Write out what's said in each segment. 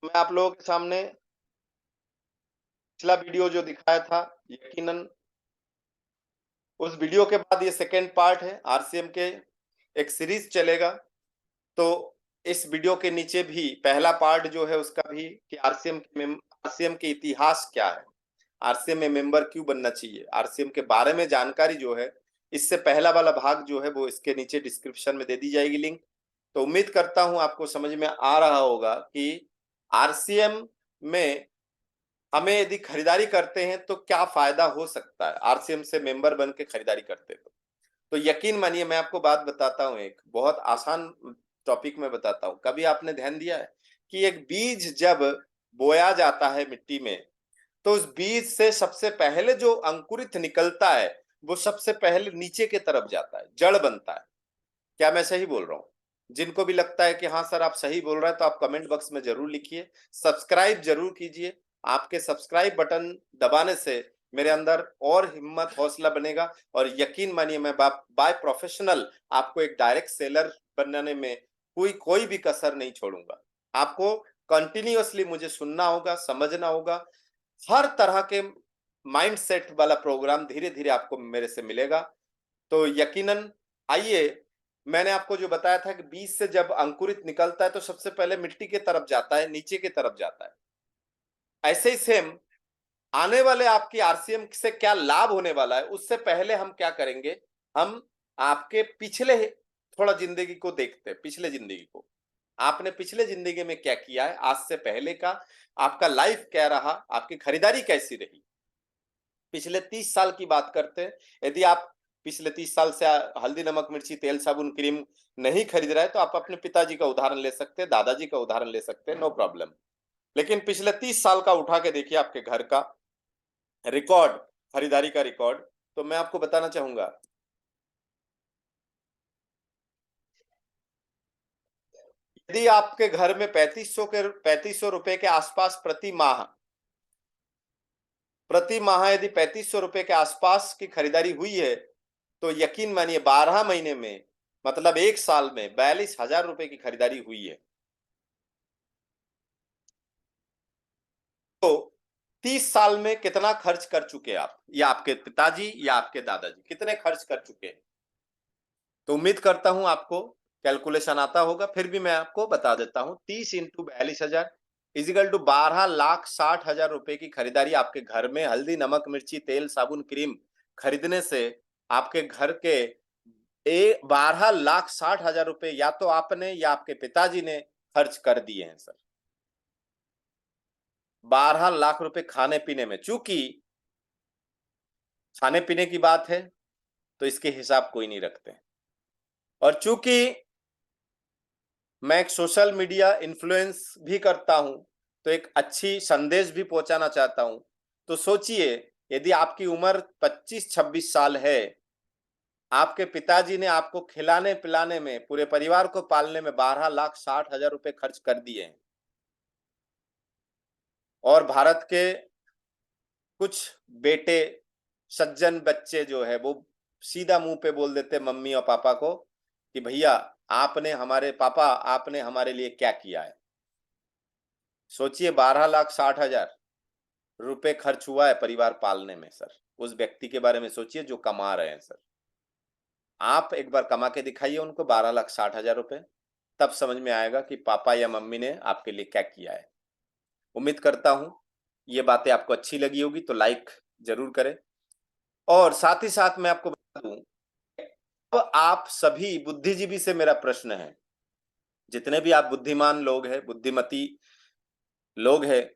मैं आप लोगों के सामने पिछला वीडियो जो दिखाया था, यकीनन उस वीडियो के बाद ये सेकंड पार्ट है। आरसीएम के एक सीरीज चलेगा, तो इस वीडियो के नीचे भी पहला पार्ट जो है उसका भी कि आरसीएम के इतिहास क्या है, आरसीएम में मेंबर क्यों बनना चाहिए, आरसीएम के बारे में जानकारी जो है, इससे पहला वाला भाग जो है वो इसके नीचे डिस्क्रिप्शन में दे दी जाएगी लिंक। तो उम्मीद करता हूं आपको समझ में आ रहा होगा कि आरसीएम में हमें यदि खरीदारी करते हैं तो क्या फायदा हो सकता है, आरसीएम से मेंबर बन के खरीदारी करते तो यकीन मानिए मैं आपको बात बताता हूं, एक बहुत आसान टॉपिक में बताता हूं। कभी आपने ध्यान दिया है कि एक बीज जब बोया जाता है मिट्टी में, तो उस बीज से सबसे पहले जो अंकुरित निकलता है वो सबसे पहले नीचे की तरफ जाता है, जड़ बनता है। क्या मैं सही बोल रहा हूँ? जिनको भी लगता है कि हाँ सर आप सही बोल रहे हैं तो आप कमेंट बॉक्स में जरूर लिखिए, सब्सक्राइब जरूर कीजिए। आपके सब्सक्राइब बटन दबाने से मेरे अंदर और हिम्मत हौसला बनेगा, और यकीन मानिए मैं बाय प्रोफेशनल आपको एक डायरेक्ट सेलर बनाने में कोई भी कसर नहीं छोड़ूंगा। आपको कंटिन्यूअसली मुझे सुनना होगा, समझना होगा। हर तरह के माइंडसेट वाला प्रोग्राम धीरे धीरे आपको मेरे से मिलेगा। तो यकीनन आइए, मैंने आपको जो बताया था कि बीज से जब अंकुरित निकलता है तो सबसे पहले मिट्टी की तरफ जाता है, नीचे की तरफ जाता है। ऐसे ही सेम आने वाले आपकी आरसीएम से क्या लाभ होने वाला है, उससे पहले हम क्या करेंगे, हम आपके पिछले थोड़ा जिंदगी को देखते हैं। पिछले जिंदगी को, आपने पिछले जिंदगी में क्या किया है, आज से पहले का आपका लाइफ क्या रहा, आपकी खरीदारी कैसी रही, पिछले 30 साल की बात करते हैं। यदि आप पिछले 30 साल से हल्दी नमक मिर्ची तेल साबुन क्रीम नहीं खरीद रहे हैं तो आप अपने पिताजी का उदाहरण ले सकते हैं, दादाजी का उदाहरण ले सकते हैं, नो प्रॉब्लम। लेकिन पिछले 30 साल का उठा के देखिए आपके घर का रिकॉर्ड, खरीदारी का रिकॉर्ड। तो मैं आपको बताना चाहूंगा, यदि आपके घर में 3500 रुपए के आसपास प्रति माह यदि 3500 रुपए के आसपास की खरीदारी हुई है, तो यकीन मानिए 12 महीने में, मतलब एक साल में 42,000 रुपए की खरीदारी हुई है। तो 30 साल में कितना खर्च कर चुके आप, या आपके पिताजी या आपके दादाजी कितने खर्च कर चुके हैं? तो उम्मीद करता हूं आपको कैलकुलेशन आता होगा, फिर भी मैं आपको बता देता हूं। 30 इंटू 42,000 इजिकल टू 12,60,000 रुपए की खरीदारी आपके घर में हल्दी नमक मिर्ची तेल साबुन क्रीम खरीदने से आपके घर के 12,60,000 रुपए या तो आपने या आपके पिताजी ने खर्च कर दिए हैं सर। 12 लाख रुपए खाने पीने में। चूंकि खाने पीने की बात है तो इसके हिसाब कोई नहीं रखते, और चूंकि मैं एक सोशल मीडिया इन्फ्लुएंस भी करता हूं तो एक अच्छी संदेश भी पहुंचाना चाहता हूं। तो सोचिए, यदि आपकी उम्र 25-26 साल है, आपके पिताजी ने आपको खिलाने पिलाने में, पूरे परिवार को पालने में 12,60,000 रुपए खर्च कर दिए हैं, और भारत के कुछ बेटे, सज्जन बच्चे जो है वो सीधा मुंह पे बोल देते मम्मी और पापा को कि भैया आपने हमारे लिए क्या किया है। सोचिए 12,60,000 रुपए खर्च हुआ है परिवार पालने में सर। उस व्यक्ति के बारे में सोचिए जो कमा रहे हैं सर। आप एक बार कमा के दिखाइए उनको 12,60,000 रुपए, तब समझ में आएगा कि पापा या मम्मी ने आपके लिए क्या किया है। उम्मीद करता हूं ये बातें आपको अच्छी लगी होगी, तो लाइक जरूर करें। और साथ ही साथ मैं आपको बता दूं, अब आप सभी बुद्धिजीवी से मेरा प्रश्न है, जितने भी आप बुद्धिमान लोग हैं, बुद्धिमती लोग हैं,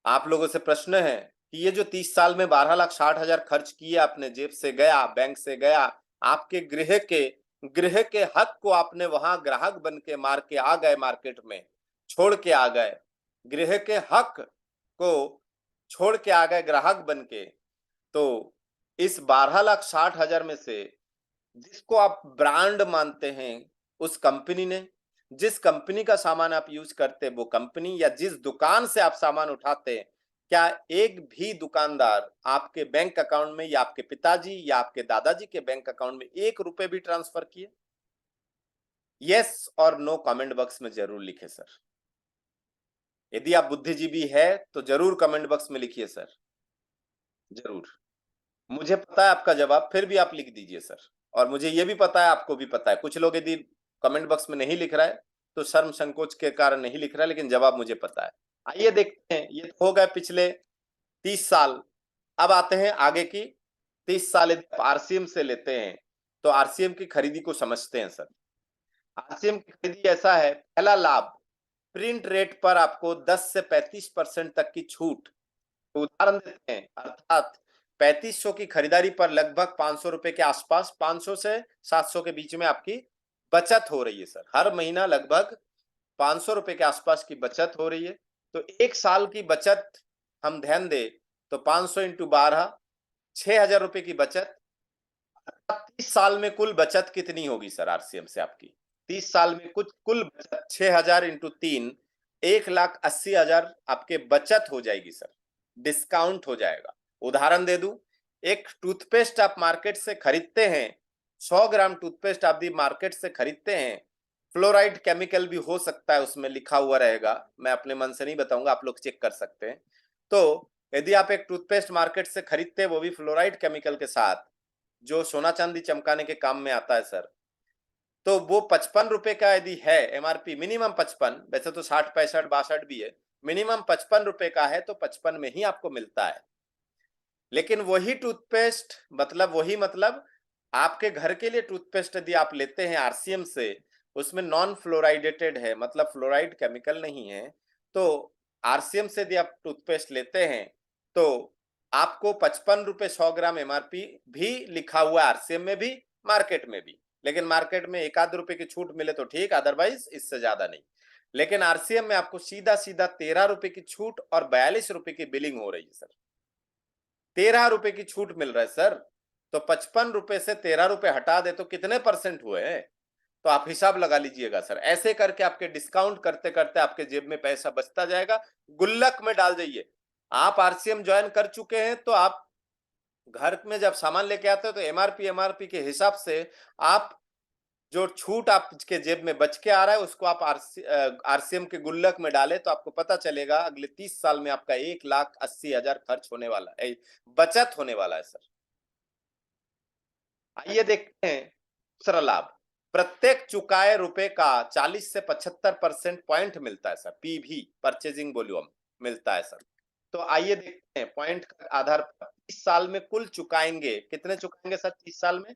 आप लोगों से प्रश्न है कि ये जो 30 साल में 12,60,000 खर्च किए आपने, जेब से गया, बैंक से गया, आपके गृह के हक को आपने वहां ग्राहक बन के मार के आ गए, मार्केट में छोड़ के आ गए, गृह के हक को छोड़ के आ गए ग्राहक बन के। तो इस 12,60,000 में से जिसको आप ब्रांड मानते हैं, उस कंपनी ने, जिस कंपनी का सामान आप यूज करते वो कंपनी, या जिस दुकान से आप सामान उठाते, क्या एक भी दुकानदार आपके बैंक अकाउंट में या आपके पिताजी या आपके दादाजी के बैंक अकाउंट में 1 रुपए भी ट्रांसफर किए? यस और नो कमेंट बॉक्स में जरूर लिखे सर। यदि आप बुद्धिजीवी है तो जरूर कमेंट बॉक्स में लिखिए सर, जरूर। मुझे पता है आपका जवाब, फिर भी आप लिख दीजिए सर। और मुझे ये भी पता है, आपको भी पता है। कुछ लोग यदि कमेंट बॉक्स में नहीं लिख रहा है तो शर्म संकोच के कारण नहीं लिख रहा है, लेकिन जवाब मुझे पता है। आइए देखते हैं, ये तो हो गए पिछले 30 साल। अब आते हैं आगे की 30 साल। यदि आरसीएम से लेते हैं तो आरसीएम की खरीदी को समझते हैं सर। आरसीएम की खरीदी ऐसा है, पहला लाभ, प्रिंट रेट पर आपको 10 से 35% तक की छूट। तो उदाहरण देते हैं, अर्थात 3500 की खरीदारी पर लगभग 500 रुपए के आसपास, 500 से 700 के बीच में आपकी बचत हो रही है सर। हर महीना लगभग 500 रुपए के आसपास की बचत हो रही है। तो एक साल की बचत हम ध्यान दें तो 500 इंटू 12, 6,000 रुपए की बचत। 30 साल में कुल बचत कितनी होगी सर आरसीएम से आपकी? 30 साल में कुछ कुल बचत 6,000 इंटू 3, 1,80,000 आपके बचत हो जाएगी सर, डिस्काउंट हो जाएगा। उदाहरण दे दूं, एक टूथपेस्ट आप मार्केट से खरीदते हैं, 100 ग्राम टूथपेस्ट आप दी मार्केट से खरीदते हैं, फ्लोराइड केमिकल भी हो सकता है, उसमें लिखा हुआ रहेगा, मैं अपने मन से नहीं बताऊंगा, आप लोग चेक कर सकते हैं। तो यदि आप एक टूथपेस्ट मार्केट से खरीदते हैं, वो भी फ्लोराइड केमिकल के साथ, जो सोना चांदी चमकाने के काम में आता है सर, तो वो 55 रुपए का यदि है एमआरपी, मिनिमम 55, वैसे तो 60, 65, 62 भी है, मिनिमम 55 रुपए का है, तो 55 में ही आपको मिलता है। लेकिन वही टूथपेस्ट, मतलब आपके घर के लिए टूथपेस्ट यदि आप लेते हैं आरसीएम से, उसमें नॉन फ्लोराइडेटेड है, मतलब फ्लोराइड केमिकल नहीं है, तो आरसीएम से यदि आप टूथपेस्ट लेते हैं तो आपको 55 रुपए 100 ग्राम एमआरपी भी लिखा हुआ है आरसीएम में भी, मार्केट में भी। लेकिन मार्केट में 1 आध रुपए की छूट मिले तो ठीक, अदरवाइज इससे ज्यादा नहीं। लेकिन आरसीएम में आपको सीधा सीधा 13 रुपए की छूट और 42 रुपए की बिलिंग हो रही है सर। 13 रुपए की छूट मिल रहा है सर। तो 55 रुपए से 13 रुपए हटा दे तो कितने परसेंट हुए हैं? तो आप हिसाब लगा लीजिएगा सर। ऐसे करके आपके डिस्काउंट करते करते आपके जेब में पैसा बचता जाएगा, गुल्लक में डाल जाइए। आप आरसीएम ज्वाइन कर चुके हैं तो आप घर में जब सामान लेके आते हो तो एमआरपी के हिसाब से आप जो छूट आपके जेब में बच के आ रहा है उसको आप आरसीएम के गुल्लक में डालें, तो आपको पता चलेगा अगले 30 साल में आपका 1,80,000 खर्च होने वाला है, बचत होने वाला है सर। आइए देखते हैं दूसरा लाभ, प्रत्येक चुकाए रुपए का 40 से 75% पॉइंट मिलता है सर, पीवी, परचेजिंग वॉल्यूम मिलता है सर। तो आइए देखते हैं पॉइंट के आधार पर 30 साल में कुल चुकाएंगे, कितने चुकाएंगे सर 30 साल में?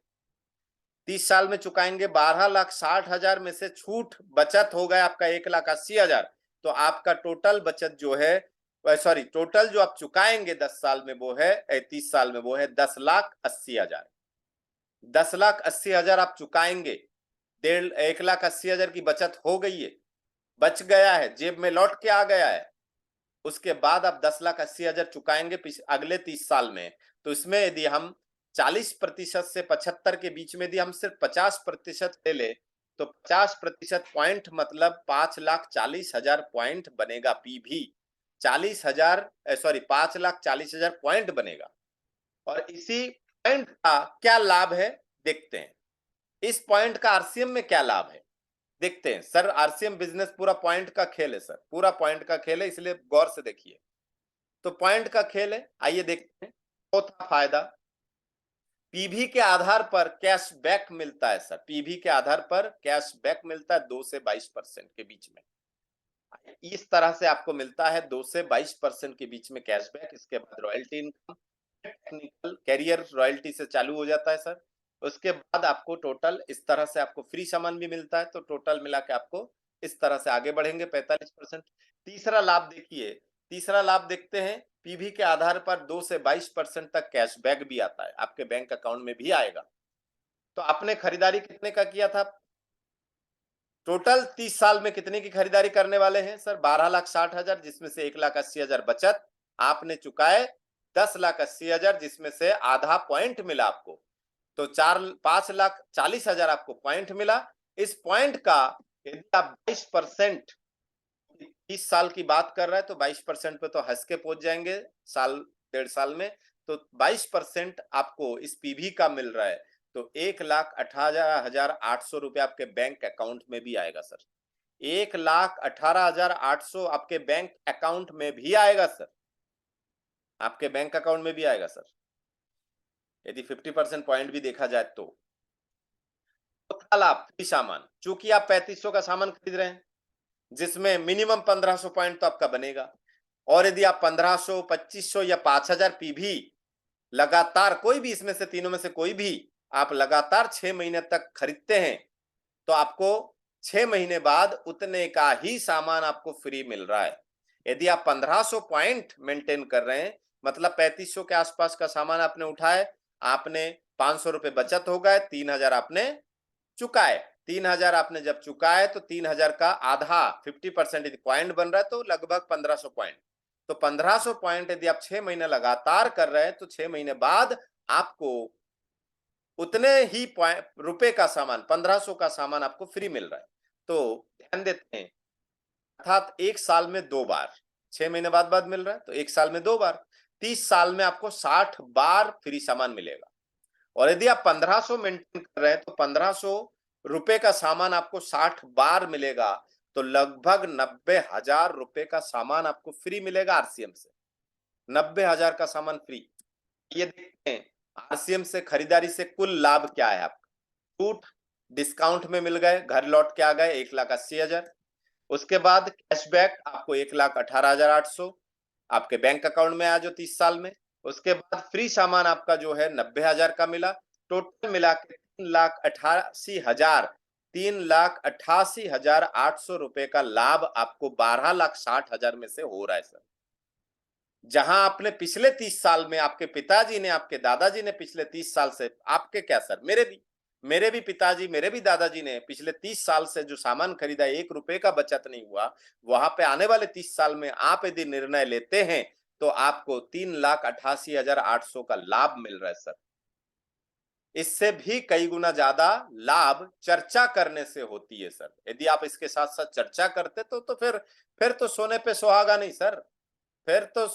30 साल में चुकाएंगे 12,60,000 में से छूट बचत हो गया आपका 1,80,000। तो आपका टोटल बचत जो है, सॉरी, टोटल जो आप चुकाएंगे 10 साल में वो है 30 साल में वो है 10,80,000। 10,80,000 आप चुकाएंगे, 1,80,000 की बचत हो गई है, बच गया है, जेब में लौट के आ गया है। उसके बाद आप 10,80,000 चुकाएंगे अगले 30 साल में। तो इसमें यदि हम 40% से 75 के बीच में यदि हम सिर्फ 50% ले ले तो 50% पॉइंट मतलब 5,40,000 पॉइंट बनेगा, पीवी 40,000, सॉरी 5,40,000 पॉइंट बनेगा। और इसी पॉइंट का क्या लाभ है देखते हैं, इस पॉइंट का आरसीएम में क्या लाभ है देखते हैं सर। आरसीएम बिजनेस पूरा पॉइंट का खेल है सर, पूरा पॉइंट का खेल है, इसलिए गौर से देखिए। तो पॉइंट का खेल है, आइए देखते हैं। चौथा फायदा, पीवी के आधार पर कैशबैक मिलता है सर। पीवी के आधार पर कैशबैक मिलता है 2 से 22% के बीच में। इस तरह से आपको मिलता है 2 से 22% के बीच में कैशबैक। इसके बाद royalty income, technical carrier royalty से चालू हो जाता है सर। उसके बाद आपको टोटल इस तरह से आपको फ्री सामान भी मिलता है, तो टोटल मिला के आपको इस तरह से आगे बढ़ेंगे 45%। तीसरा लाभ देखिए, तीसरा लाभ देखते हैं, पीवी के आधार पर 2 से 22% तक कैशबैक भी आता है, आपके बैंक अकाउंट में भी आएगा। तो आपने खरीदारी कितने का किया था? टोटल 30 साल में कितने की खरीदारी करने वाले हैं सर? 12,60,000, जिसमें से 1,80,000 बचत आपने चुकाए, 10,80,000 जिसमें से आधा पॉइंट मिला आपको, तो 5,40,000 आपको पॉइंट मिला। इस पॉइंट का यदि आप 22%, 30 साल की बात कर रहा है तो 22% पे तो हंस के पहुंच जाएंगे साल, 1.5 साल में। तो 22% आपको इस पीवी का मिल रहा है, तो 1,18,800 रुपए आपके बैंक अकाउंट में भी आएगा सर। 1,18,800 आपके बैंक अकाउंट में भी आएगा सर, आपके बैंक अकाउंट में भी आएगा सर, यदि 50% पॉइंट भी देखा जाए तो। चौथा लाभ, फ्री सामान, चूंकि आप 3500 का सामान खरीद रहे हैं जिसमें मिनिमम 1500 पॉइंट तो आपका बनेगा, और यदि आप 1500, 2500 या 5000 पी भी लगातार, कोई भी इसमें से तीनों में से कोई भी आप लगातार 6 महीने तक खरीदते हैं तो आपको 6 महीने बाद उतने का ही सामान आपको फ्री मिल रहा है। यदि आप 1500 पॉइंट मेंटेन कर रहे हैं, मतलब 3500 के आसपास का सामान आपने उठाए, आपने 500 रुपए बचत हो गए, 3000 आपने चुकाए। 3000 आपने जब चुकाए तो 3000 का आधा 50% यदि पॉइंट बन रहा है तो लगभग 1500 पॉइंट। तो 1500 पॉइंट यदि आप 6 महीने लगातार कर रहे हैं तो 6 महीने बाद आपको उतने ही रुपए का सामान, 1500 का सामान आपको फ्री मिल रहा है। तो ध्यान देते हैं, अर्थात एक साल में 2 बार, 6 महीने बाद मिल रहा है तो एक साल में 2 बार, 30 साल में आपको 60 बार फ्री सामान मिलेगा। और यदि आप 1500 मेंटेन कर रहे हैं तो 1500 रुपए का सामान आपको 60 बार मिलेगा, तो लगभग 90,000 रुपए का सामान आपको फ्री मिलेगा आरसीएम से। 90,000 का सामान फ्री। ये देखते हैं आरसीएम से खरीदारी से कुल लाभ क्या है आपका। छूट डिस्काउंट में मिल गए, घर लौट के आ गए 1,80,000। उसके बाद कैशबैक आपको 1,18,800 आपके बैंक अकाउंट में आया जो 30 साल में। उसके बाद फ्री सामान आपका जो है 90,000 का मिला। टोटल मिला के 3,88,000, 3,88,800 रुपए का लाभ आपको 12,60,000 में से हो रहा है सर। जहां आपने पिछले 30 साल में, आपके पिताजी ने, आपके दादाजी ने पिछले 30 साल से, आपके क्या सर, मेरे भी पिताजी, मेरे भी दादाजी ने पिछले 30 साल से जो सामान खरीदा, 1 रुपए का बचत नहीं हुआ, वहां पे आने वाले 30 साल में आप यदि निर्णय लेते हैं तो आपको 3,88,800 का लाभ मिल रहा है सर। इससे भी कई गुना ज्यादा लाभ चर्चा करने से होती है सर। यदि आप इसके साथ साथ चर्चा करते तो फिर तो सोने पे सुहागा नहीं सर, फिर तो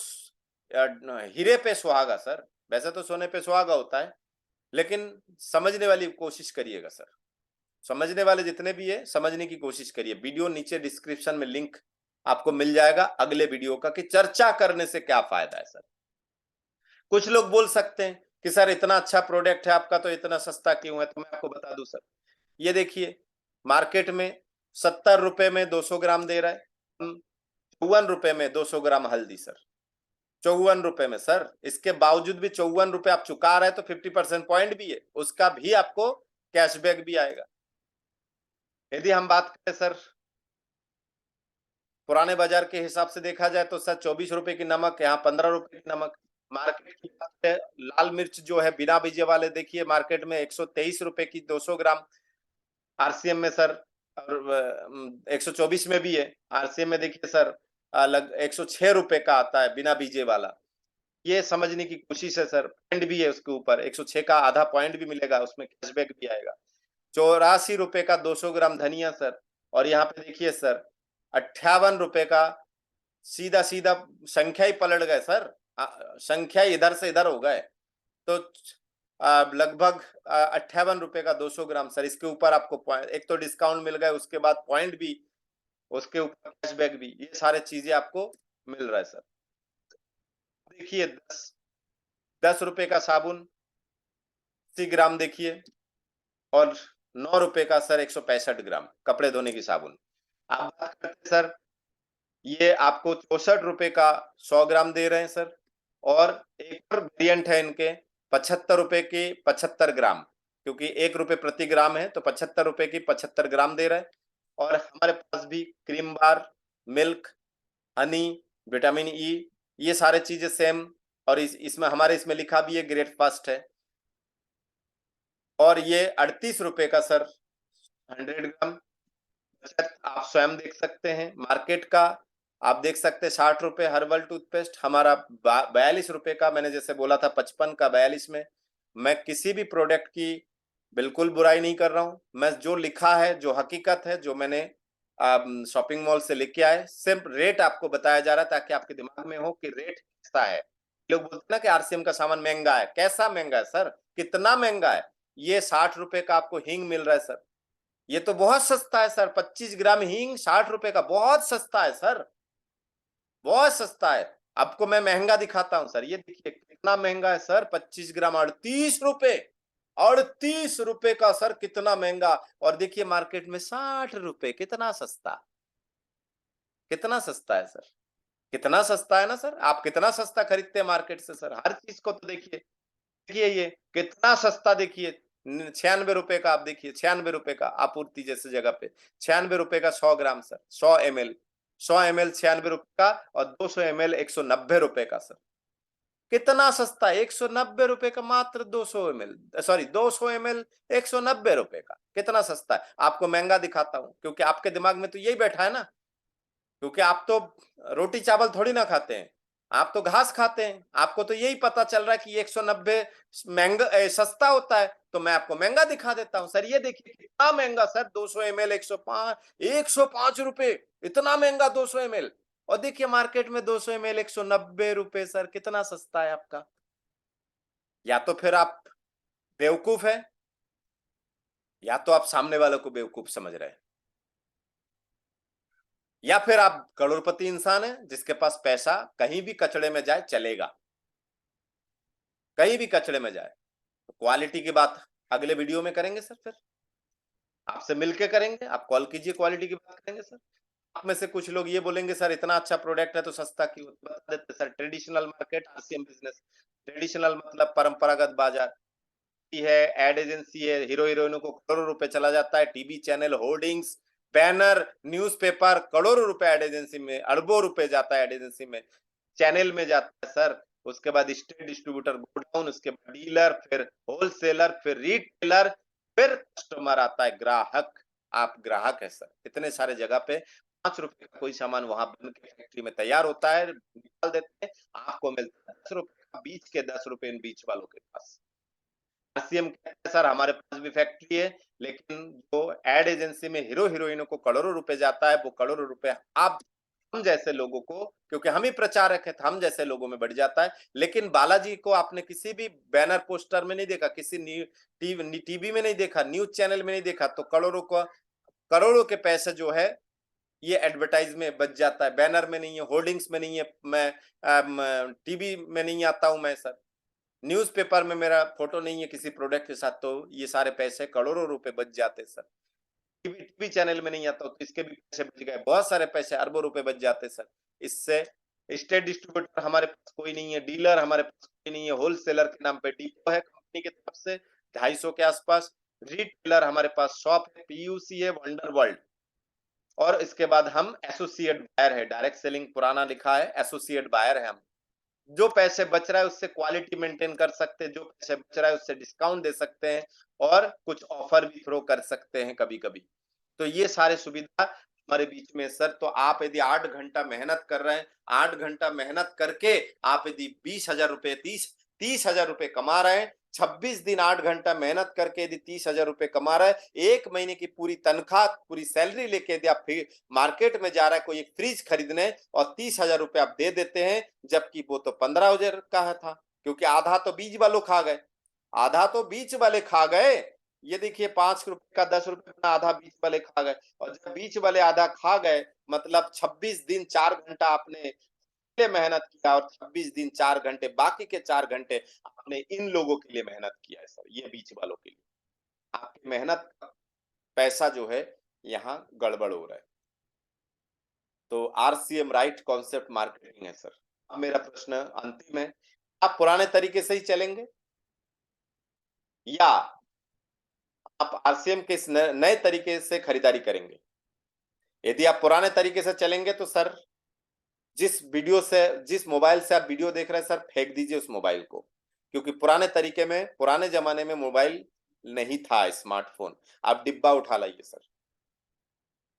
हीरे पे सुहागा सर। वैसे तो सोने पे सुहागा होता है, लेकिन समझने वाली कोशिश करिएगा सर। समझने वाले जितने भी है, समझने की कोशिश करिए। वीडियो नीचे डिस्क्रिप्शन में लिंक आपको मिल जाएगा अगले वीडियो का, कि चर्चा करने से क्या फायदा है सर। कुछ लोग बोल सकते हैं कि सर इतना अच्छा प्रोडक्ट है आपका तो इतना सस्ता क्यों है, तो मैं आपको बता दूं सर, ये देखिए मार्केट में 70 रुपए में 200 ग्राम दे रहा है, 54 रुपए में 200 ग्राम हल्दी सर, 54 रुपए में सर। इसके बावजूद भी 54 रुपए आप चुका रहे हैं तो 50% पॉइंट भी है, उसका भी आपको कैशबैक भी आएगा। यदि हम बात करें सर पुराने बाजार के हिसाब से देखा जाए तो सर 24 रुपए की नमक, यहाँ 15 रुपए की नमक। मार्केट की बात है, लाल मिर्च जो है बिना बीजे वाले, देखिए मार्केट में 123 रुपए की 200 ग्राम आरसीएम में सर, और 124 में भी है आरसीएम में। देखिए सर अलग 106 रुपए का आता है बिना बीजे वाला। ये समझने की कोशिश है सर। पॉइंट भी है उसके ऊपर, 106 का आधा पॉइंट भी मिलेगा, उसमें कैशबैक भी आएगा। 84 रुपए का 200 ग्राम धनिया सर, और यहाँ पे देखिए सर 58 रुपए का, सीधा सीधा संख्या ही पलट गए सर, संख्या इधर से इधर हो गए। तो लगभग 58 रुपए का 200 ग्राम सर। इसके ऊपर आपको पॉइंट, एक तो डिस्काउंट मिल गए, उसके बाद पॉइंट भी, उसके ऊपर कैशबैक भी, ये सारे चीजें आपको मिल रहा है सर। देखिए 10 रुपए का साबुन 80 ग्राम देखिए, और 9 रुपए का सर 165 ग्राम कपड़े धोने की साबुन। आप बात करते सर, ये आपको 64 रुपए का 100 ग्राम दे रहे हैं सर। और एक और वेरिएंट है इनके, 75 रुपए की 75 ग्राम, क्योंकि 1 रुपए प्रति ग्राम है तो 75 रुपए की 75 ग्राम दे रहे हैं। और हमारे पास भी क्रीम बार, मिल्क, हनी, विटामिन ई, ये सारे चीजें सेम। और इसमें हमारे इसमें लिखा भी है ग्रेट फास्ट है। और ये 38 रुपए का सर 100 ग्राम। बचत आप स्वयं देख सकते हैं मार्केट का, आप देख सकते हैं 60 रुपए हर्बल टूथपेस्ट, हमारा 42 रुपए का, मैंने जैसे बोला था 55 का 42 में। मैं किसी भी प्रोडक्ट की बिल्कुल बुराई नहीं कर रहा हूं, मैं जो लिखा है, जो हकीकत है, जो मैंने शॉपिंग मॉल से लेके आए, सिर्फ रेट आपको बताया जा रहा है ताकि आपके दिमाग में हो कि रेट कैसा है। लोग बोलते हैं ना कि आरसीएम का सामान महंगा है, कैसा महंगा है सर, कितना महंगा है। ये 60 रुपए का आपको हींग मिल रहा है सर, ये तो बहुत सस्ता है सर, 25 ग्राम हींग 60 रुपए का, बहुत सस्ता है सर, बहुत सस्ता है। आपको मैं महंगा दिखाता हूं सर, ये देखिए कितना महंगा है सर, 25 ग्राम 38 रुपए, 38 रुपए का सर, कितना महंगा। और देखिए मार्केट में 60 रुपए, कितना सस्ता, कितना सस्ता है सर, कितना सस्ता है ना सर। आप कितना सस्ता खरीदते हैं मार्केट से सर, हर चीज को तो देखिए, देखिए ये कितना सस्ता, देखिए 96 रुपए का, आप देखिए 96 रुपए का आपूर्ति जैसे जगह पे, 96 रुपए का 100 ग्राम सर, 100 ml, 100 ml 96 रुपए का, और 200 ml 190 रुपए का सर। कितना सस्ता, 190 रुपए का मात्र 200 ml, सॉरी 200 ml 190 रुपए का, कितना सस्ता है। आपको महंगा दिखाता हूं क्योंकि आपके दिमाग में तो यही बैठा है ना, क्योंकि आप तो रोटी चावल थोड़ी ना खाते हैं, आप तो घास खाते हैं, आपको तो यही पता चल रहा है कि 190 महंगा सस्ता होता है, तो मैं आपको महंगा दिखा देता हूं सर। ये देखिए कितना महंगा सर, 200 ml 105 रुपए, इतना महंगा 200 ml। और देखिए मार्केट में 200 ml 190 रुपए सर, कितना सस्ता है आपका। या तो फिर आप बेवकूफ है, या तो आप सामने वालों को बेवकूफ समझ रहे हैं, या फिर आप करोड़पति इंसान है जिसके पास पैसा कहीं भी कचड़े में जाए चलेगा, कहीं भी कचड़े में जाए। तो क्वालिटी की बात अगले वीडियो में करेंगे सर, फिर आपसे मिलके करेंगे, आप कॉल कीजिए, क्वालिटी की बात करेंगे सर। आप में से कुछ लोग ये बोलेंगे सर इतना अच्छा प्रोडक्ट है तो सस्ता क्यों, बता देते sir. Traditional market, RCM business, traditional मतलब परंपरागत बाजार है, एड एजेंसी है, हीरो हीरोइनों को करोड़ों रुपए चला जाता है, TV channel, hoardings, banner, newspaper, करोड़ों रुपए एड एजेंसी में, अरबों रुपए जाता है एड एजेंसी में, चैनल में जाता है सर। उसके बाद स्टेट डिस्ट्रीब्यूटर, गोडाउन, उसके बाद डीलर, फिर होलसेलर, फिर रिटेलर, फिर कस्टमर आता है, ग्राहक। आप ग्राहक है सर, इतने सारे जगह पे 5 रुपए का कोई सामान वहां बन के फैक्ट्री में तैयार होता है, निकाल देते हैं, आपको मिलता है 10 रुपए का, बीच के 10 रुपए इन बीच वालों के पास। आरसीएम कहता है सर हमारे पास भी फैक्ट्री है, लेकिन जो एड एजेंसी में हीरो हीरोइनों को करोड़ों रुपए जाता है, वो करोड़ों रुपए आप हम जैसे लोगों को, क्योंकि हम ही प्रचारक है, हम जैसे लोगों में बढ़ जाता है। लेकिन बालाजी को आपने किसी भी बैनर पोस्टर में नहीं देखा, किसी टीवी में नहीं देखा, न्यूज चैनल में नहीं देखा, तो करोड़ों के पैसे जो है ये एडवर्टाइज में बच जाता है, बैनर में नहीं है, होर्डिंग्स में नहीं है, मैं टीवी में नहीं आता हूं मैं सर, न्यूज़पेपर में मेरा फोटो नहीं है किसी प्रोडक्ट के साथ, तो ये सारे पैसे करोड़ों रुपए बच जाते सर। टीवी चैनल में नहीं आता तो इसके भी पैसे बच गए, बहुत सारे पैसे, अरबों रुपए बच जाते सर इससे। स्टेट डिस्ट्रीब्यूटर हमारे पास कोई नहीं है, डीलर हमारे पास कोई नहीं है, होलसेलर के नाम पे डिपो है कंपनी की तरफ से 250 के आसपास, रिटेलर हमारे पास शॉप है, पीयूसी है, वंडर वर्ल्ड, और इसके बाद हम एसोसिएट बायर है, डायरेक्ट सेलिंग पुराना लिखा है, एसोसिएट बायर है हम। जो पैसे बच रहा है उससे क्वालिटी मेंटेन कर सकते हैं, जो पैसे बच रहा है उससे डिस्काउंट दे सकते हैं, और कुछ ऑफर भी थ्रो कर सकते हैं कभी कभी। तो ये सारे सुविधा हमारे बीच में सर। तो आप यदि 8 घंटा मेहनत कर रहे हैं, 8 घंटा मेहनत करके आप यदि 20,000 रुपए, 30,000 रुपए कमा रहे हैं, 26 दिन 8 घंटा मेहनत करके यदि 30,000 रुपए कमा रहा है, 1 महीने की पूरी तनख्वाह, पूरी सैलरी लेके यदि आप मार्केट में जा रहा है कोई एक फ्रिज खरीदने, और 30,000 रुपए आप दे देते हैं, जबकि वो तो 15,000 का था, क्योंकि आधा तो बीज वालों खा गए, आधा तो बीच वाले खा गए। ये देखिए 5 रुपए का 10 रुपए का आधा बीच वाले खा गए, और जब बीच वाले आधा खा गए, मतलब 26 दिन 4 घंटा आपने लिए मेहनत किया, और 26 दिन 4 घंटे, बाकी के 4 घंटे आपने इन लोगों के लिए मेहनत किया है सर, ये बीच वालों के लिए। आपकी मेहनत का पैसा जो है यहाँ गड़बड़ हो रहा है। तो आरसीएम राइट कॉन्सेप्ट मार्केटिंग है सर। अब मेरा प्रश्न अंतिम है, आप पुराने तरीके से ही चलेंगे, या आप आरसीएम के इस नए तरीके से खरीदारी करेंगे। यदि आप पुराने तरीके से चलेंगे तो सर, जिस मोबाइल से आप वीडियो देख रहे हैं सर, फेंक दीजिए उस मोबाइल को, क्योंकि पुराने तरीके में, पुराने जमाने में मोबाइल नहीं था, स्मार्टफोन। आप डिब्बा उठा लाइए सर।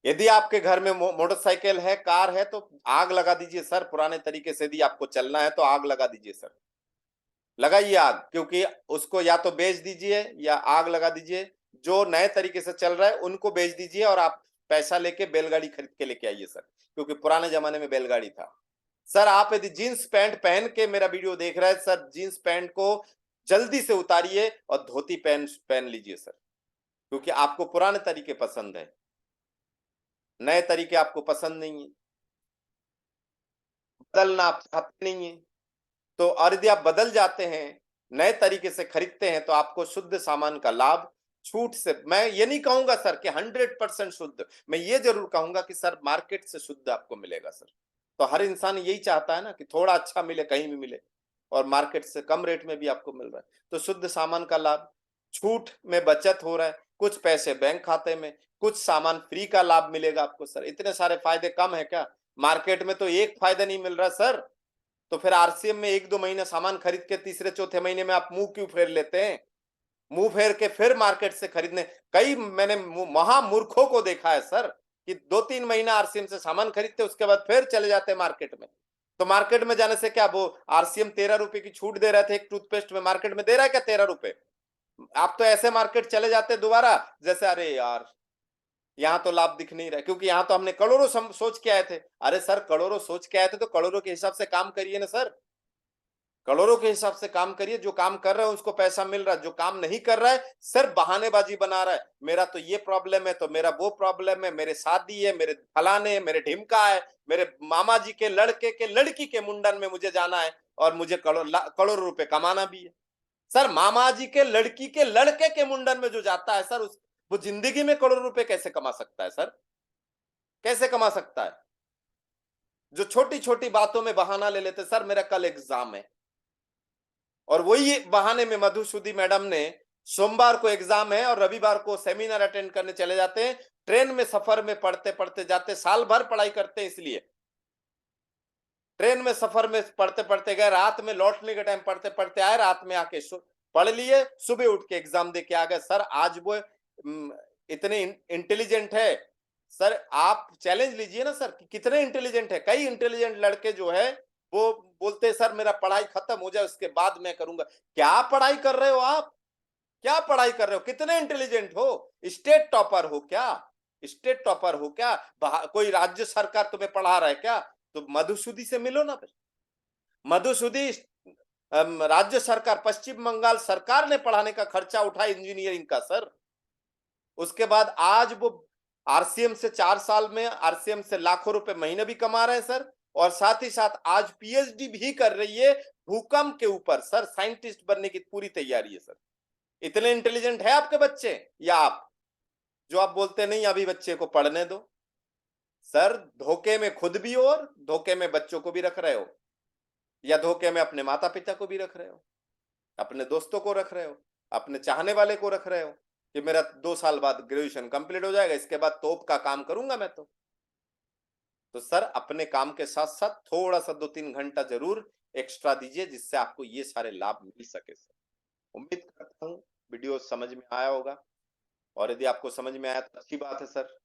यदि आपके घर में मोटरसाइकिल है, कार है, तो आग लगा दीजिए सर, पुराने तरीके से यदि आपको चलना है तो आग लगा दीजिए सर, लगाइए आग, क्योंकि उसको या तो बेच दीजिए या आग लगा दीजिए। जो नए तरीके से चल रहा है उनको बेच दीजिए, और आप पैसा लेके बैलगाड़ी खरीद के लेके आइए सर, क्योंकि पुराने जमाने में बैलगाड़ी था। सर आप यदि जींस पैंट पहन के मेरा वीडियो देख रहे हैं सर, जींस पैंट को जल्दी से उतारिए और धोती पहन पहन लीजिए सर। क्योंकि आपको पुराने तरीके पसंद है, नए तरीके आपको पसंद नहीं है, बदलना आप चाहते नहीं है। तो और यदि आप बदल जाते हैं, नए तरीके से खरीदते हैं, तो आपको शुद्ध सामान का लाभ छूट से, मैं ये नहीं कहूंगा सर कि 100% शुद्ध, मैं ये जरूर कहूंगा कि सर मार्केट से शुद्ध आपको मिलेगा सर। तो हर इंसान यही चाहता है ना कि थोड़ा अच्छा मिले, कहीं भी मिले, और मार्केट से कम रेट में भी आपको मिल रहा है। तो शुद्ध सामान का लाभ, छूट में बचत हो रहा है, कुछ पैसे बैंक खाते में, कुछ सामान फ्री का लाभ मिलेगा आपको सर। इतने सारे फायदे कम है क्या? मार्केट में तो एक फायदा नहीं मिल रहा सर। तो फिर आरसीएम में 1-2 महीने सामान खरीद के तीसरे चौथे महीने में आप मुंह क्यों फेर लेते हैं? मुंह फेर के फिर मार्केट से खरीदने, कई मैंने महामूर्खों को देखा है सर कि 2-3 महीना आरसीएम से सामान खरीदते, उसके बाद फिर चले जाते मार्केट में। तो मार्केट में जाने से क्या, वो आरसीएम 13 रुपए की छूट दे रहे थे एक टूथपेस्ट में, मार्केट में दे रहा है क्या 13 रुपए? आप तो ऐसे मार्केट चले जाते दोबारा, जैसे अरे यार यहाँ तो लाभ दिख नहीं रहा, क्योंकि यहाँ तो हमने करोड़ों सोच के आए थे। अरे सर, करोड़ों सोच के आए थे तो करोड़ों के हिसाब से काम करिए ना सर। करोड़ों के हिसाब से काम करिए, जो काम कर रहा है उसको पैसा मिल रहा है, जो काम नहीं कर रहा है सिर्फ बहानेबाजी बना रहा है, मेरा तो ये प्रॉब्लम है, तो मेरा वो प्रॉब्लम है, मेरे शादी है, मेरे फलाने, मेरे ढिमका है, मेरे मामा जी के लड़के के लड़की के मुंडन में मुझे जाना है, और मुझे करोड़ों रुपए कमाना भी है। सर, मामा जी के लड़की के लड़के के मुंडन में जो जाता है सर, उस वो जिंदगी में करोड़ रुपए कैसे कमा सकता है सर? कैसे कमा सकता है? जो छोटी छोटी बातों में बहाना ले लेते, सर मेरा कल एग्जाम है, और वही बहाने में मधुसूदी मैडम ने सोमवार को एग्जाम है और रविवार को सेमिनार अटेंड करने चले जाते हैं, ट्रेन में सफर में पढ़ते पढ़ते जाते, साल भर पढ़ाई करते हैं, इसलिए ट्रेन में सफर में पढ़ते पढ़ते गए, रात में लौटने के टाइम पढ़ते पढ़ते आए, रात में आके पढ़ लिए, सुबह उठ के एग्जाम दे के आ गए। सर आज वो इतने इंटेलिजेंट है सर, आप चैलेंज लीजिए ना सर कि कितने इंटेलिजेंट है। कई इंटेलिजेंट लड़के जो है वो बोलते हैं सर मेरा पढ़ाई खत्म हो जाए उसके बाद मैं करूंगा। क्या पढ़ाई कर रहे हो आप? क्या पढ़ाई कर रहे हो? कितने इंटेलिजेंट हो? स्टेट टॉपर हो क्या? स्टेट टॉपर हो क्या? कोई राज्य सरकार तुम्हें पढ़ा रहा है क्या? तो मधुसूदी से मिलो ना फिर। मधुसूदी राज्य सरकार, पश्चिम बंगाल सरकार ने पढ़ाने का खर्चा उठाया इंजीनियरिंग का सर। उसके बाद आज वो आरसीएम से 4 साल में आरसीएम से लाखों रुपए महीने भी कमा रहे हैं सर, और साथ ही साथ आज पीएचडी भी कर रही है भूकंप के ऊपर सर। साइंटिस्ट बनने की पूरी तैयारी है सर। इतने इंटेलिजेंट है आपके बच्चे, या आप जो आप बोलते नहीं अभी बच्चे को पढ़ने दो? सर धोखे में खुद भी हो और धोखे में बच्चों को भी रख रहे हो, या धोखे में अपने माता पिता को भी रख रहे हो, अपने दोस्तों को रख रहे हो, अपने चाहने वाले को रख रहे हो कि मेरा 2 साल बाद ग्रेजुएशन कंप्लीट हो जाएगा, इसके बाद तोप का काम करूंगा मैं तो सर अपने काम के साथ साथ थोड़ा सा 2-3 घंटा जरूर एक्स्ट्रा दीजिए, जिससे आपको ये सारे लाभ मिल सके सर। उम्मीद करता हूँ वीडियो समझ में आया होगा, और यदि आपको समझ में आया तो अच्छी बात है सर।